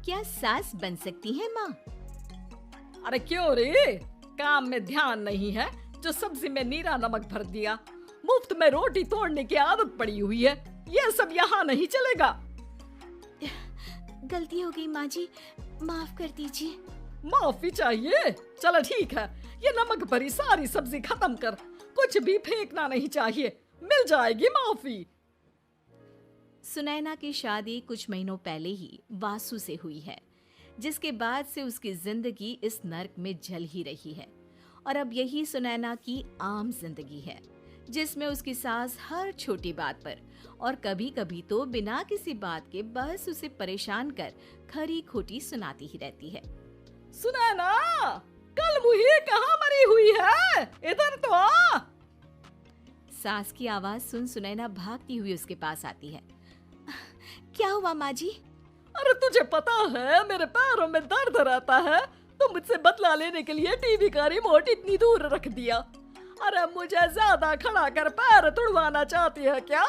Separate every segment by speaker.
Speaker 1: क्या सास बन सकती है माँ?
Speaker 2: अरे क्यों रे, काम में ध्यान नहीं है जो सब्जी में नीरा नमक भर दिया। मुफ्त में रोटी तोड़ने की आदत पड़ी हुई है, ये सब यहाँ नहीं चलेगा।
Speaker 1: गलती हो गई माँ जी, माफ कर दीजिए।
Speaker 2: माफी चाहिए? चलो ठीक है, ये नमक भरी सारी सब्जी खत्म कर, कुछ भी फेंकना नहीं चाहिए, मिल जाएगी माफी।
Speaker 1: सुनैना की शादी कुछ महीनों पहले ही वासु से हुई है, जिसके बाद से उसकी जिंदगी इस नर्क में जल ही रही है। और अब यही सुनैना की आम जिंदगी है, जिसमें उसकी सास हर छोटी बात पर और कभी कभी तो बिना किसी बात के बस उसे परेशान कर खरी खोटी सुनाती ही रहती है।
Speaker 2: सुनैना, कल मुही कहाँ मरी हुई है, इधर तो आ।
Speaker 1: सास की आवाज सुन सुनैना भागती हुई उसके पास आती है। क्या हुआ माँ जी?
Speaker 2: अरे तुझे पता है मेरे पैरों में दर्द रहता है, तो मुझसे बदला लेने के लिए टीवी का रिमोट इतनी दूर रख दिया। अरे मुझे ज्यादा खड़ा कर पैर तुड़वाना चाहती है क्या?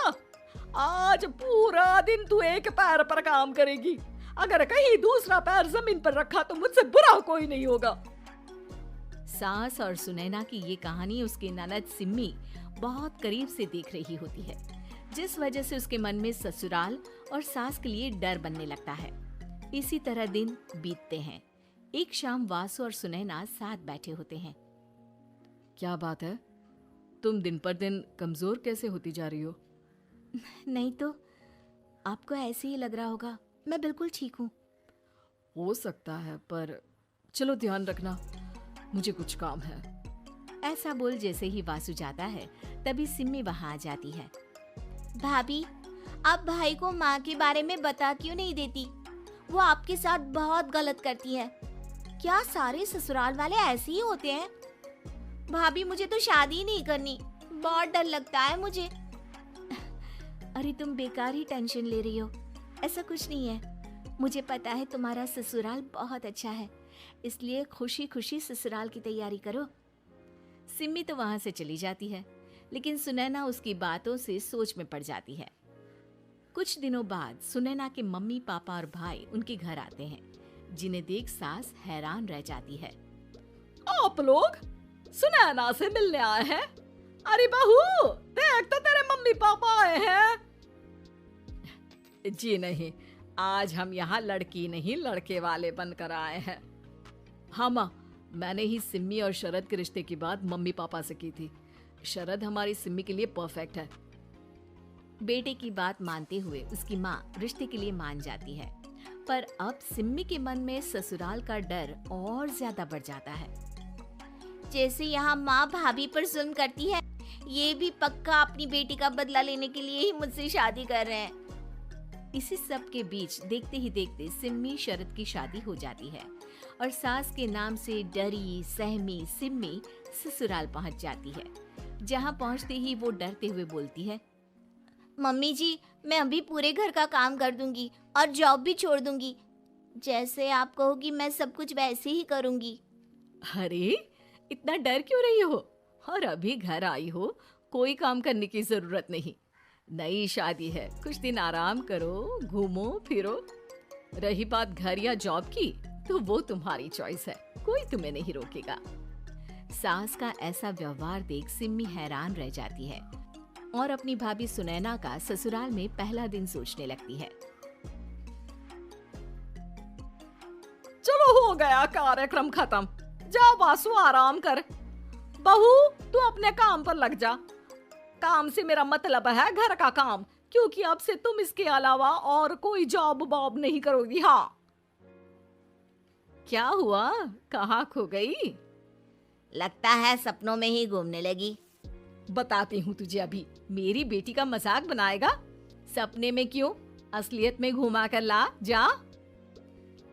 Speaker 2: आज पूरा दिन तू एक पैर पर काम करेगी, अगर कहीं दूसरा पैर जमीन पर रखा तो मुझसे बुरा कोई नहीं होगा।
Speaker 1: सास और सुनैना की ये कहानी उसकी ननद सिम्मी बहुत करीब से देख रही होती है, जिस वजह से उसके मन में ससुराल और सास के लिए डर बनने लगता है। इसी तरह दिन बीतते हैं। एक शाम वासु और सुनैना साथ बैठे होते हैं।
Speaker 2: क्या बात है, तुम दिन पर दिन कमजोर कैसे होती जा रही हो?
Speaker 1: नहीं तो, आपको ऐसे ही लग रहा होगा, मैं बिल्कुल ठीक हूँ।
Speaker 2: हो सकता है, पर चलो ध्यान रखना, मुझे कुछ काम है।
Speaker 1: ऐसा बोल जैसे ही वासु जाता है, तभी सिम्मी वहाँ आ जाती है। भाभी, आप भाई को माँ के बारे में बता क्यों नहीं देती? वो आपके साथ बहुत गलत करती है। क्या सारे ससुराल वाले ऐसे ही होते हैं? भाभी, मुझे तो शादी ही नहीं करनी, बहुत डर लगता है मुझे। अरे तुम बेकार ही टेंशन ले रही हो, ऐसा कुछ नहीं है। मुझे पता है तुम्हारा ससुराल बहुत अच्छा है, इसलिए खुशी खुशी ससुराल की तैयारी करो। सिम्मी तो वहां से चली जाती है, लेकिन सुनैना उसकी बातों से सोच में पड़ जाती है। कुछ दिनों बाद सुनैना के मम्मी पापा और भाई उनके घर आते हैं, जिन्हें देख सास हैरान रह जाती है।
Speaker 2: आप लोग सुनैना से मिलने आए हैं? अरे बहू, देख तो तेरे मम्मी पापा आए हैं। जी नहीं, आज हम यहाँ लड़की नहीं लड़के वाले बनकर आए हैं। हाँ माँ, मैंने ही सिम्मी और शरद के रिश्ते की बात मम्मी पापा से की थी। शरद हमारी सिम्मी के लिए परफेक्ट है।
Speaker 1: बेटे की बात मानते हुए उसकी माँ रिश्ते के लिए मान जाती है, पर अब सिम्मी के मन में ससुराल का डर और ज्यादा बढ़ जाता है। जैसे यहाँ माँ भाभी पर जुल्म करती है, ये भी पक्का अपनी बेटी का बदला लेने के लिए ही मुझसे शादी कर रहे हैं। इसी सब के बीच देखते ही देखते सिम्मी शरद की शादी हो जाती है और सास के नाम से डरी सहमी सिम्मी ससुराल पहुंच जाती है। जहां पहुंचते ही वो डरते हुए बोलती है, मम्मी जी, मैं अभी पूरे घर का काम कर दूंगी और जॉब भी छोड़ दूंगी। जैसे आप कहोगी मैं सब कुछ वैसे ही करूंगी।
Speaker 2: अरे इतना डर क्यों रही हो? और अभी घर आई हो, कोई काम करने की जरूरत नहीं। नई शादी है, कुछ दिन आराम करो, घूमो फिरो। रही बात घर या जॉब की, तो वो तुम्हारी चॉइस है, कोई तुम्हें नहीं रोकेगा। सास का ऐसा व्यवहार देख सिम्मी हैरान रह जाती है और अपनी भाभी सुनैना का ससुराल में पहला दिन सोचने लगती है। चलो हो गया कार्यक्रम खत्म, जा वासु आराम कर। बहू, तू अपने काम पर लग जा। काम से मेरा मतलब है घर का काम, क्योंकि अब से तुम इसके अलावा और कोई जॉब बॉब नहीं करोगी। हाँ। क्या हुआ, कहाँ खो गई?
Speaker 1: लगता है सपनों में ही घूमने लगी।
Speaker 2: बताती हूँ तुझे अभी। मेरी बेटी का मजाक बनाएगा? सपने में क्यों, असलियत में घुमा कर ला, जा।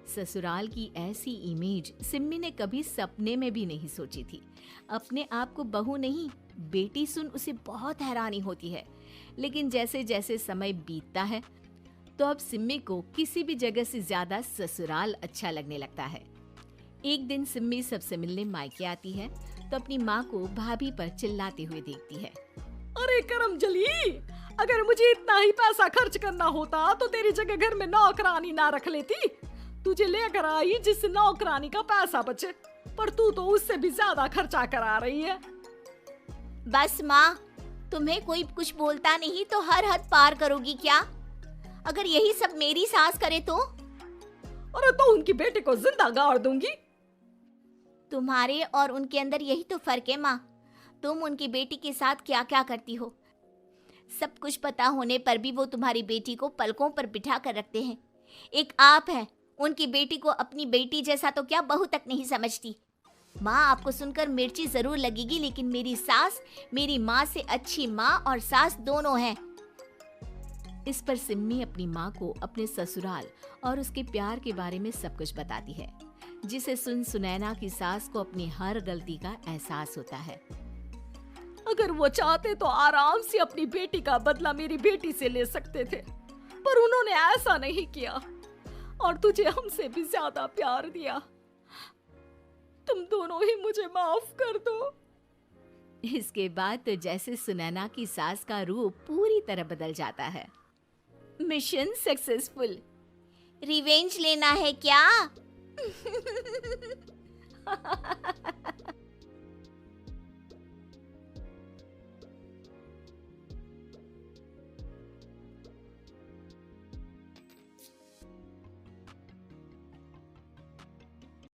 Speaker 1: ससुराल की ऐसी इमेज सिम्मी ने कभी सपने में भी नहीं सोची थी। अपने आप को बहू नहीं, बेटी सुन उसे बहुत हैरानी होती है। लेकिन जैसे जैसे समय बीतता है, तो अब सिम्मी को किसी भी जगह से ज्यादा ससुराल अच्छा लगने लगता है। एक दिन सिम्मी सबसे मिलने मायके आती है, तो अपनी माँ को भाभी पर चिल्लाते हुए देखती है।
Speaker 2: अरे करमजली, अगर मुझे इतना ही पैसा खर्च करना होता तो तेरी जगह घर में नौकरानी ना रख लेती। तुझे लेकर आई जिससे नौकरानी का पैसा बचे, पर तू तो उससे भी ज्यादा खर्चा करा रही है।
Speaker 1: बस माँ, तुम्हें कोई कुछ बोलता नहीं तो हर हद पार करोगी क्या? अगर यही सब मेरी सास करे तो?
Speaker 2: अरे तो उनकी बेटी को जिंदा गाड़ दूंगी।
Speaker 1: तुम्हारे और उनके अंदर यही तो फर्क है माँ। तुम उनकी बेटी के साथ क्या क्या करती हो, सब कुछ पता होने पर भी वो तुम्हारी बेटी को पलकों पर बिठा कर रखते हैं। एक आप है, उनकी बेटी को अपनी बेटी जैसा तो क्या बहू तक नहीं समझती। माँ, आपको सुनकर मिर्ची जरूर लगेगी, लेकिन मेरी सास मेरी माँ से अच्छी माँ और सास दोनों हैं।
Speaker 2: इस पर सिम्मी अपनी माँ को अपने ससुराल और उसके प्यार के बारे में सब कुछ बताती है, जिसे सुन सुनैना की सास को अपनी हर गलती का एहसास होता है। अगर वो चाहते तो आराम से अपनी बेटी का बदला मेरी बेटी से ले सकते थे, पर उन्होंने ऐसा नहीं किया और तुझे हमसे भी ज्यादा प्यार दिया। तुम दोनों ही मुझे माफ कर दो। इसके बाद तो जैसे सुनैना की सास का रूप पूरी तरह बदल जाता है। Mission successful.
Speaker 1: रिवेंज लेना है क्या?